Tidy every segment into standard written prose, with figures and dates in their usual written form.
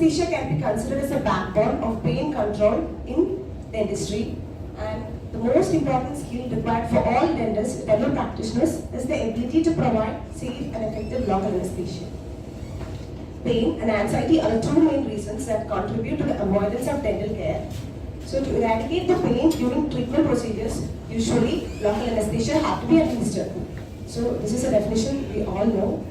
anesthesia can be considered as a backbone of pain control in dentistry, and the most important skill required for all dental practitioners is the ability to provide safe and effective local anesthesia. Pain and anxiety are the two main reasons that contribute to the avoidance of dental care. So to eradicate the pain during treatment procedures, usually local anesthesia have to be administered. So this is a definition we all know.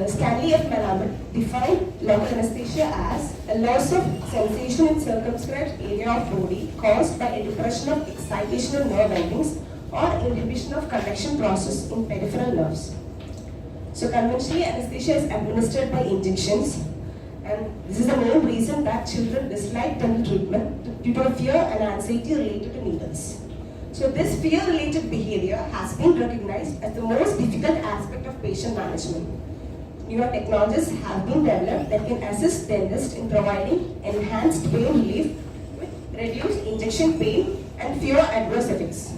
Stanley F. Melamed defined local anesthesia as a loss of sensation in circumscribed area of body caused by a depression of excitation of nerve endings or inhibition of conduction process in peripheral nerves. So conventionally, anesthesia is administered by injections, and this is the main reason that children dislike dental treatment due to fear and anxiety related to needles. So this fear-related behavior has been recognized as the most difficult aspect of patient management. Newer technologies have been developed that can assist dentists in providing enhanced pain relief with reduced injection pain and fewer adverse effects.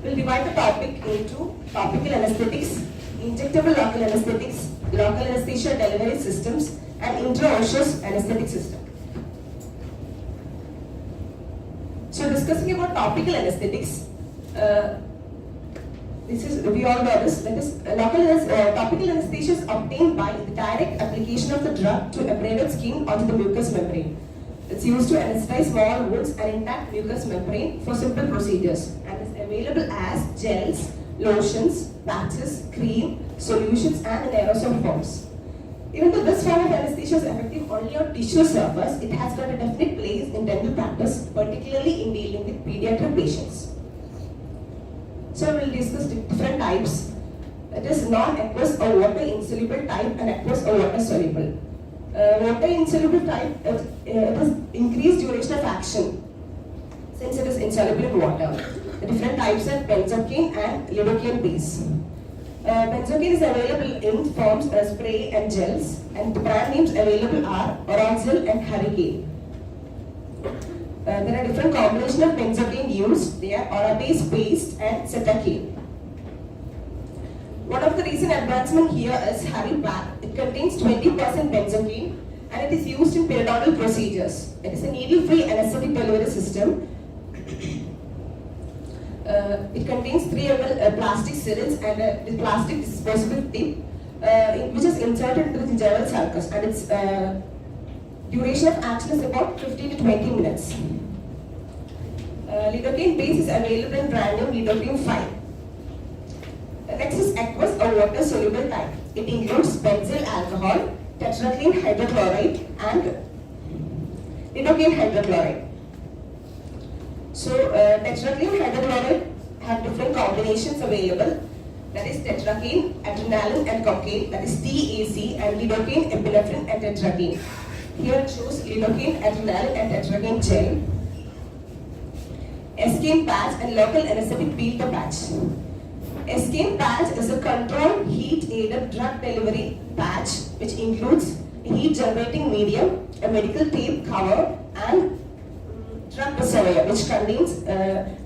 We'll divide the topic into topical anesthetics, injectable local anesthetics, local anesthesia delivery systems, and intraosseous anesthetic system. So discussing about topical anesthetics, we all know this. That is, topical anesthesia is obtained by the direct application of the drug to abraded skin or to the mucous membrane. It's used to anesthetize small wounds and intact mucous membrane for simple procedures, and is available as gels, lotions, patches, cream, solutions, and in aerosol forms. Even though this form of anesthesia is effective only on tissue surface, it has got a definite place in dental practice, particularly in dealing with pediatric patients. So we will discuss different types. That is non-aqueous or water-insoluble type and aqueous or water-soluble. Water-insoluble type, it has increased duration of action since it is insoluble in water. The different types are benzocaine and lidocaine base. Benzocaine is available in forms spray and gels, and the brand names available are Oroxil and Hurricane. There are different combinations of benzocaine used. They are Orabase paste and Cetacane. One of the recent advancements here is Haripack. It contains 20% benzocaine and it is used in periodontal procedures. It is a needle-free anesthetic delivery system. It contains 3 ml plastic syringe and a plastic disposable tip which is inserted into the gingival sulcus, and its duration of action is about 15 to 20 minutes. Lidocaine base is available in brand name Lidocaine 5. Next is aqueous or water soluble type. It includes benzyl alcohol, tetracline hydrochloride, and lidocaine hydrochloride. So tetracline hydrochloride have different combinations available. That is tetracane, adrenaline, and cocaine. That is TAC, and lidocaine, epinephrine, and tetracane. Here it shows lidocaine, adrenaline, and tetracane gel. Escape patch and local anesthetic peel the patch. Escape patch is a controlled heat-aided drug delivery patch which includes a heat-generating medium, a medical tape cover, and drug preservator which contains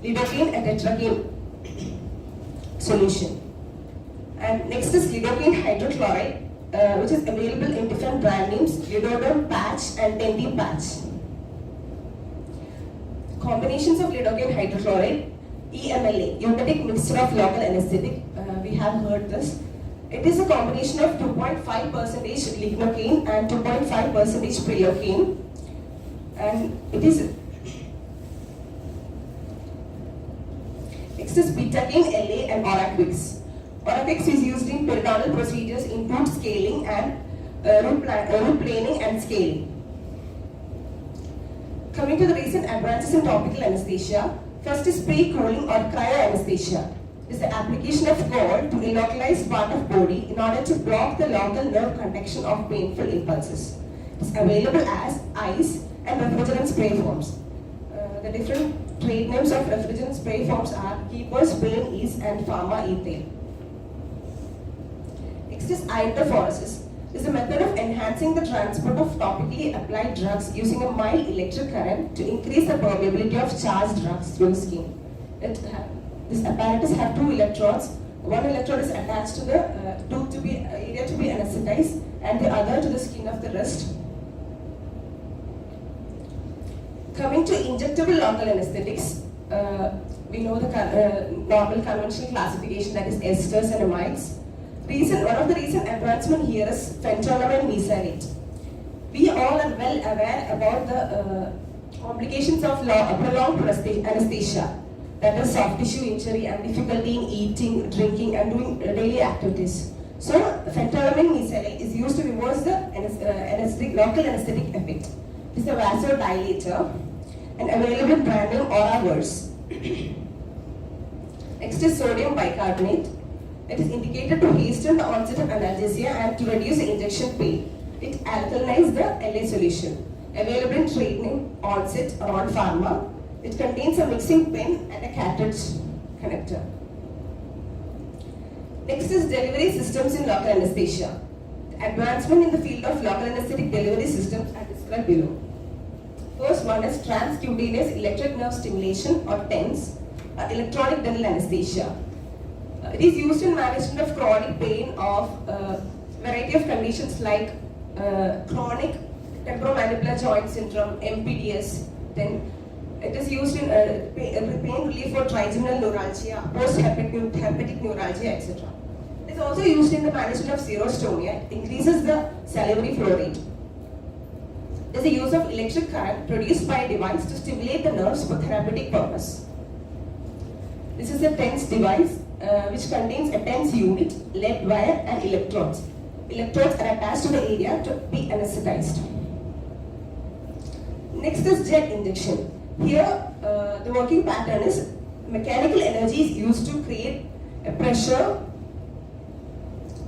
lidocaine and tetracane solution. And next is lidocaine hydrochloride, which is available in different brand names, Lidoderm patch and Dendy patch. Combinations of lidocaine hydrochloride, EMLA, eutectic mixture of local anesthetic, we have heard this. It is a combination of 2.5% lignocaine and 2.5% prilocaine, and it is next is Betacaine LA and Oraquix. Oraquix is used in periodontal procedures, include scaling and root planing and scaling. Coming to the recent advances in topical anesthesia, first is pre-cooling or cryo-anesthesia. It is the application of cold to a localized part of body in order to block the local nerve conduction of painful impulses. It is available as ice and refrigerant spray forms. The different trade names of refrigerant spray forms are Keepers, Pain Ease, and Pharma Ethyl. Next is iontophoresis. It is a method of enhancing the transport of topically applied drugs using a mild electric current to increase the permeability of charged drugs through the skin. This apparatus has 2 electrodes. One electrode is attached to the area to be anesthetized, and the other to the skin of the wrist. Coming to injectable local anesthetics, we know the normal conventional classification, that is esters and amides. One of the recent advancement here is phentolamine mesylate. We all are well aware about the complications of prolonged anesthesia, that is soft tissue injury and difficulty in eating, drinking and doing daily activities. So phentolamine mesylate is used to reverse the local anesthetic effect. It is a vasodilator and available brand name Oraverse. Next is sodium bicarbonate. It is indicated to hasten the onset of analgesia and to reduce the injection pain. It alkalinizes the LA solution. Available in trade name Onset or On Pharma. It contains a mixing pen and a cartridge connector. Next is delivery systems in local anesthesia. The advancement in the field of local anesthetic delivery systems are described below. First one is transcutaneous electric nerve stimulation or TENS, electronic dental anesthesia. It is used in management of chronic pain of variety of conditions like chronic temporomandibular joint syndrome, MPDS. Then it is used in pain relief for trigeminal neuralgia, post-herpetic neuralgia, etc. It is also used in the management of xerostomia. It increases the salivary flow rate. There is the use of electric current produced by a device to stimulate the nerves for therapeutic purpose. This is a TENS device which contains a TENS unit, lead wire and electrodes. Electrodes are attached to the area to be anesthetized. Next is jet injection. Here the working pattern is mechanical energy is used to create a pressure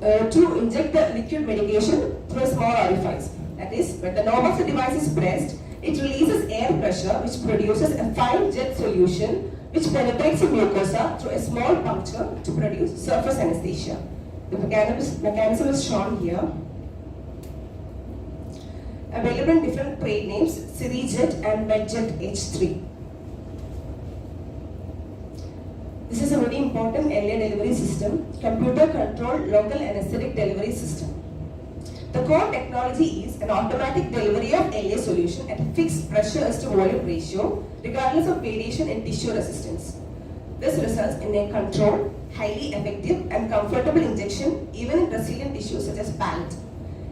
to inject the liquid medication through a small orifice. That is, when the knob of the device is pressed, it releases air pressure which produces a fine jet solution which penetrates the mucosa through a small puncture to produce surface anesthesia. The mechanism is shown here. Available in different trade names, Sirijet and Medjet H3. This is a very important LA delivery system, computer controlled local anesthetic delivery system. The core technology is an automatic delivery of LA solution at a fixed pressure as to volume ratio, regardless of variation in tissue resistance. This results in a controlled, highly effective and comfortable injection even in resilient tissues such as palate.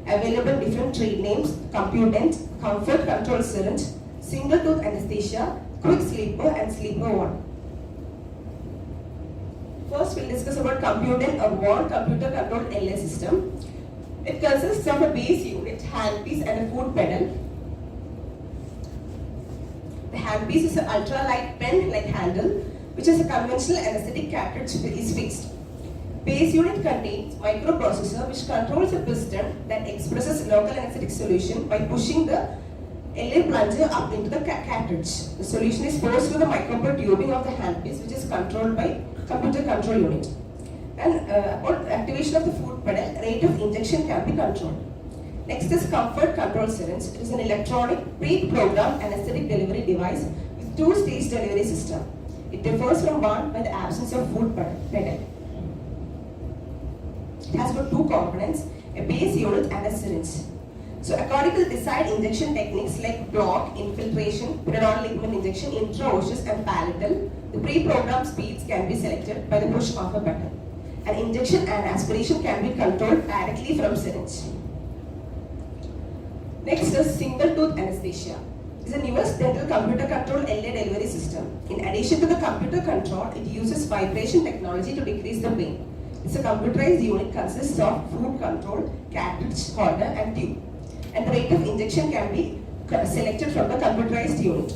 Available in different trade names, Compudent, Comfort Control Syringe, Single Tooth Anesthesia, Quick Sleeper and Sleeper 1. First we'll discuss about Compudent or Wand computer controlled LA system. It consists of a base unit, handpiece and a foot pedal. The handpiece is an ultralight pen-like handle which is a conventional anesthetic cartridge is fixed. Base unit contains microprocessor which controls a piston that expresses local anesthetic solution by pushing the LA plunger up into the cartridge. The solution is forced through the micropore tubing of the handpiece which is controlled by computer control unit. And upon activation of the foot pedal, rate of injection can be controlled. Next is Comfort Control Syringe. It is an electronic pre-programmed anesthetic delivery device with two-stage delivery system. It differs from one by the absence of foot pedal. It has got two components, a base unit and a syringe. So according to the desired injection techniques like block, infiltration, periodontal ligament injection, intraosseous and palatal, the pre-programmed speeds can be selected by the push of a button. And injection and aspiration can be controlled directly from syringe. Next is single tooth anesthesia. It is the newest dental computer controlled LA delivery system. In addition to the computer control, it uses vibration technology to decrease the pain. It's a computerized unit consists of foot control, cartridge holder and tube. And the rate of injection can be selected from the computerized unit.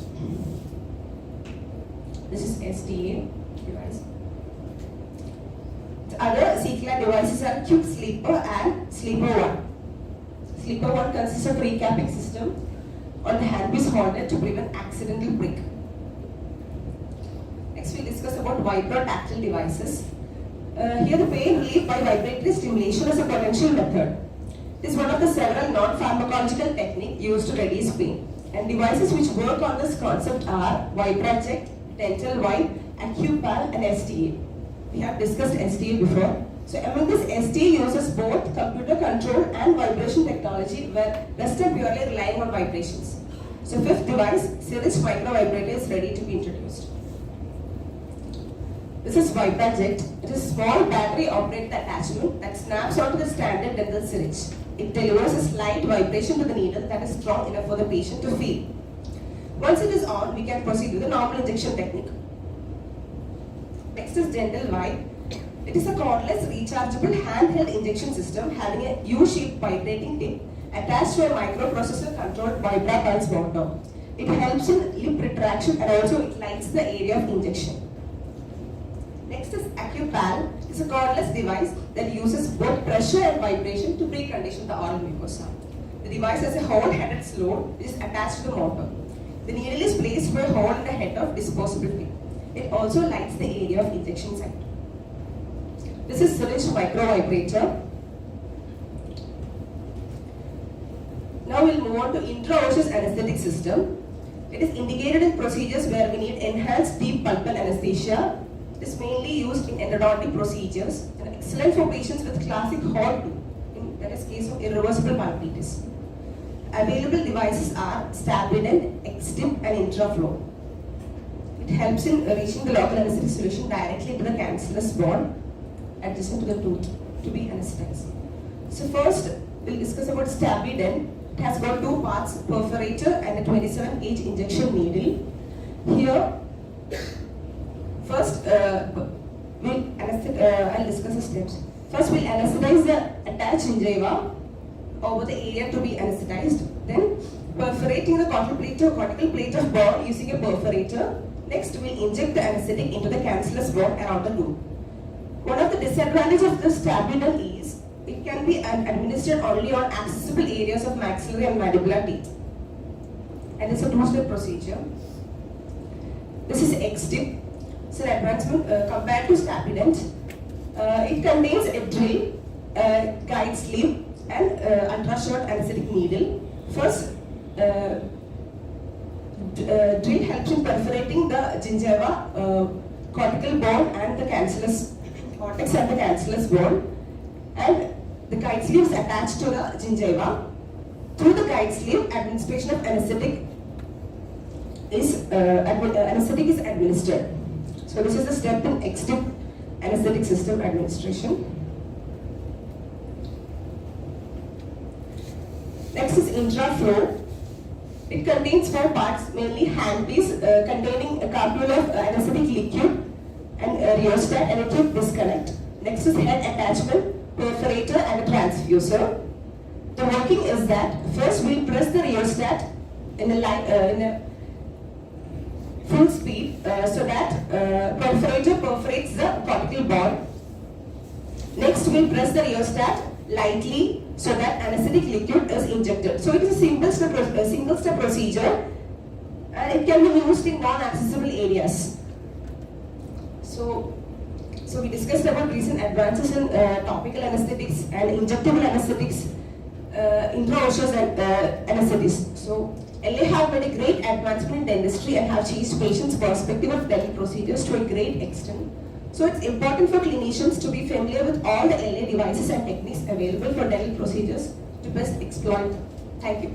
This is STA device. The other C-class devices are Quick Sleeper and Sleeper 1. Sleeper 1 consists of recapping system on the handpiece holder to prevent accidental break. Next we'll discuss about vibrotactile devices. Here the pain relief by vibratory stimulation is a potential method. It is one of the several non-pharmacological techniques used to reduce pain. And devices which work on this concept are Vibraject, Dental Vibe, AccuPal and STA. We have discussed STA before. So among this, STA uses both computer control and vibration technology where rest are purely relying on vibrations. So fifth device, syringe microvibrator is ready to be introduced. This is Vibraject. It is a small battery operated attachment that snaps onto the standard dental syringe. It delivers a slight vibration to the needle that is strong enough for the patient to feel. Once it is on, we can proceed with the normal injection technique. Next is Dental Vibe. It is a cordless rechargeable handheld injection system having a U-shaped vibrating tip attached to a microprocessor controlled Vibra pulse motor. It helps in lip retraction and also it lights the area of injection. Next is AccuPal. It's a cordless device that uses both pressure and vibration to precondition the oral mucosa. The device has a hole-headed slope which is attached to the motor. The needle is placed through a hole in the head of disposable tip. It also lights the area of injection site. This is syringe microvibrator. Now we'll move on to intraosseous anesthetic system. It is indicated in procedures where we need enhanced deep pulpal anesthesia. It is mainly used in endodontic procedures and excellent for patients with classic Hall 2, that is case of irreversible pulpitis. Available devices are Stabident, X-Tip and Intraflow. It helps in reaching the local anesthetic solution directly into the cancellous bone adjacent to the tooth to be anesthetized. So first we'll discuss about Stabident. It has got two parts, perforator and a 27-gauge injection needle. Here, first I'll discuss the steps. First we'll anesthetize the attached gingiva over the area to be anesthetized. Then perforating the cortical plate of bone using a perforator. Next we'll inject the anesthetic into the cancellous bone around the tooth. One of the disadvantages of the Stabident is it can be administered only on accessible areas of maxillary and mandibular teeth. And it's a two-step procedure. This is X-Tip. It's an advancement compared to Stabident. It contains a drill, guide sleeve, and ultra-short anesthetic needle. First, drill helps in perforating the gingiva, cortical bone, and the cancellous cortex and the cancellous bone. And the guide sleeve is attached to the gingiva. Through the guide sleeve, administration of anesthetic is administered. So this is the step in X-Tip anesthetic system administration. Next is Intraflow. It contains four parts, mainly handpiece containing a capsule of anesthetic liquid and a rheostat and a tube disconnect. Next is head attachment, perforator and a transfuser. The working is that first we'll press the rheostat in a full speed so that perforator perforates the cortical bone. Next we'll press the rheostat lightly so that anesthetic liquid is injected. So it is a single step procedure and it can be used in non-accessible areas. So we discussed about recent advances in topical anesthetics and injectable anesthetics, intraosseous anesthetics. So LA have made a great advancement in dentistry and have changed patients' perspective of dental procedures to a great extent. So it's important for clinicians to be familiar with all the LA devices and techniques available for dental procedures to best exploit them. Thank you.